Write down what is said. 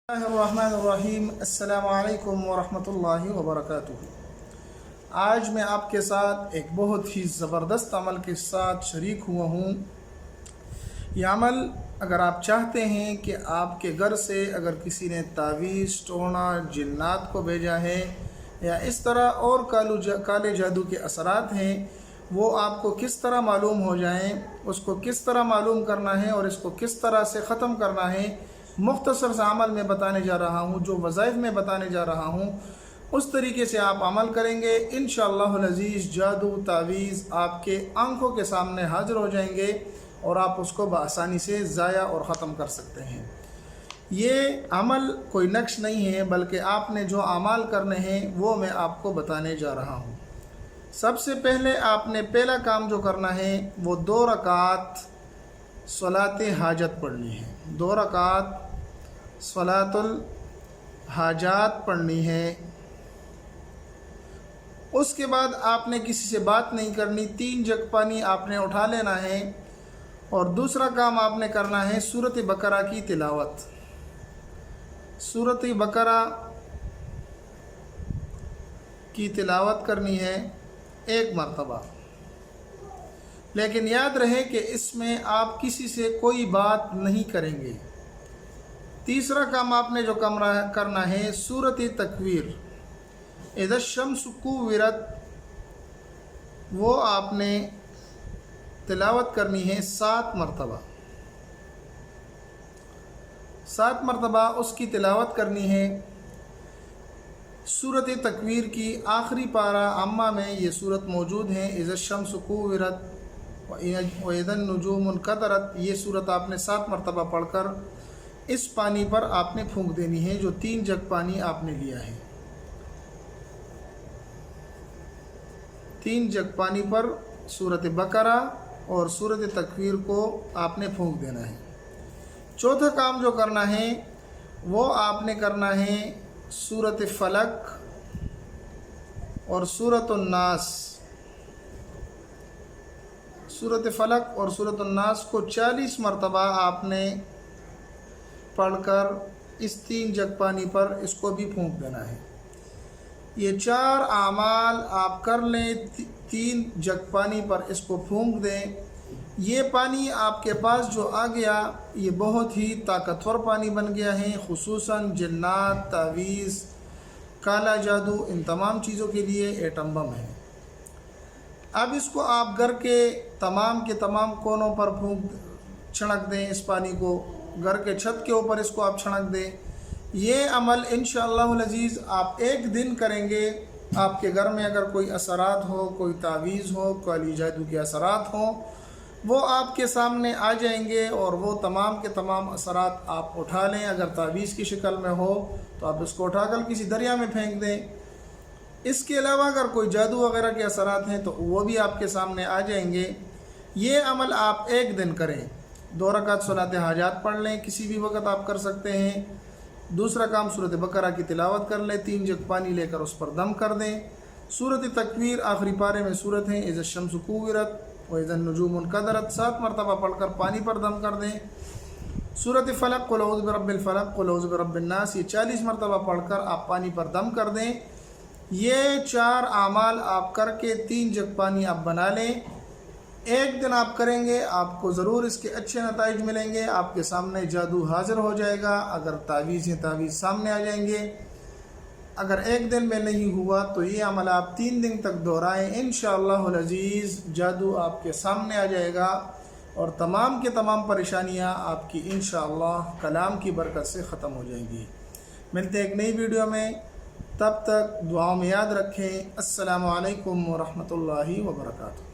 बिस्मिल्लाहिर्रहमानिर्रहीम। अस्सलामु अलैकुम वरहमतुल्लाहि वबरकातुहू। आज मैं आपके साथ एक बहुत ही ज़बरदस्त अमल के साथ शरीक हुआ हूँ। यह अमल अगर आप चाहते हैं कि आपके घर से अगर किसी ने तावीज़ टोना जिन्नात को भेजा है या इस तरह और काले जादू के असरात हैं, वो आपको किस तरह मालूम हो जाएं, उसको किस तरह मालूम करना है और इसको किस तरह से ख़त्म करना है, मुख्तसर सा अमल में बताने जा रहा हूँ। जो वज़ाइफ में बताने जा रहा हूँ उस तरीके से आप अमल करेंगे, इंशाअल्लाहुल अज़ीज़ जादू तावीज़ आपके आंखों के सामने हाज़िर हो जाएंगे और आप उसको बआसानी से ज़ाया और ख़त्म कर सकते हैं। ये अमल कोई नक्श नहीं है, बल्कि आपने जो अमाल करने हैं वो मैं आपको बताने जा रहा हूँ। सबसे पहले आपने पहला काम जो करना है वो 2 रकात सलात हाजत पढ़नी है। 2 रकात सलातुल हाजात पढ़नी है। उसके बाद आपने किसी से बात नहीं करनी, 3 जग पानी आपने उठा लेना है और दूसरा काम आपने करना है सूरत बकरा की तिलावत। सूरत बकरा की तिलावत करनी है 1 मरतबा, लेकिन याद रहे कि इसमें आप किसी से कोई बात नहीं करेंगे। तीसरा काम आपने जो करना है सूरत तकवीर, इज़ा शम्स कुव्विरत, वो आपने तिलावत करनी है 7 मरतबा। 7 मरतबा उसकी तिलावत करनी है। सूरत तकवीर की आखिरी पारा अम्मा में ये सूरत मौजूद है। इज़ा शम्स कुव्विरत व इज़न नुजूम कदरत, ये सूरत आपने 7 मरतबा पढ़कर इस पानी पर आपने फूंक देनी है जो 3 जग पानी आपने लिया है। 3 जग पानी पर सूरत बकरा और सूरत तकवीर को आपने फूंक देना है। चौथा काम जो करना है वो आपने करना है सूरत फलक और सूरत नास। सूरत फलक और सूरत नास को 40 मरतबा आपने पढ़कर इस 3 जग पानी पर इसको भी फूंक देना है। ये 4 आमाल आप कर लें, 3 जग पानी पर इसको फूंक दें। ये पानी आपके पास जो आ गया ये बहुत ही ताकतवर पानी बन गया है, खुसूसन जिन्नात, तावीज़, काला जादू, इन तमाम चीज़ों के लिए एटम बम है। अब इसको आप घर के तमाम कोनों पर छिड़क दें। इस पानी को घर के छत के ऊपर इसको आप छिड़क दें। ये अमल इंशाअल्लाहुल अज़ीज़ आप 1 दिन करेंगे। आपके घर में अगर कोई असरात हो, कोई तावीज़ हो, काली जादू के असरात हो, वो आपके सामने आ जाएंगे और वो तमाम के तमाम असरात आप उठा लें। अगर तावीज़ की शक्ल में हो तो आप इसको उठाकर किसी दरिया में फेंक दें। इसके अलावा अगर कोई जादू वगैरह के असरात हैं तो वो भी आपके सामने आ जाएंगे। ये अमल आप 1 दिन करें। 2 रकात सलात हाजात पढ़ लें, किसी भी वक्त आप कर सकते हैं। दूसरा काम सूरत बकरा की तिलावत कर लें, 3 जग पानी लेकर उस पर दम कर दें। सूरत तकवीर आखिरी पारे में सूरत है इज़ा शम्स कुव्विरत व इज़न नुजूम कदरत, 7 मरतबा पढ़कर पानी पर दम कर दें। सूरत फलक कुल औज़ु बिरब्बिल फलक कुल औज़ु बिरब्बिन नास, ये 40 मरतबा पढ़कर आप पानी पर दम कर दें। ये 4 आमाल आप करके 3 जग पानी आप बना लें। 1 दिन आप करेंगे, आपको ज़रूर इसके अच्छे नताइज मिलेंगे। आपके सामने जादू हाज़िर हो जाएगा। अगर तावीज़ हैं तावीज़ सामने आ जाएंगे। अगर 1 दिन में नहीं हुआ तो ये अमल आप 3 दिन तक दोहराएं, इंशाअल्लाहुल अज़ीज़ जादू आपके सामने आ जाएगा और तमाम के तमाम परेशानियाँ आपकी इंशाअल्लाह कलाम की बरकत से ख़त्म हो जाएंगी। मिलते हैं एक नई वीडियो में, तब तक दुआओं में याद रखें। अस्सलामु अलैकुम व रहमतुल्लाहि व बरकातुहू।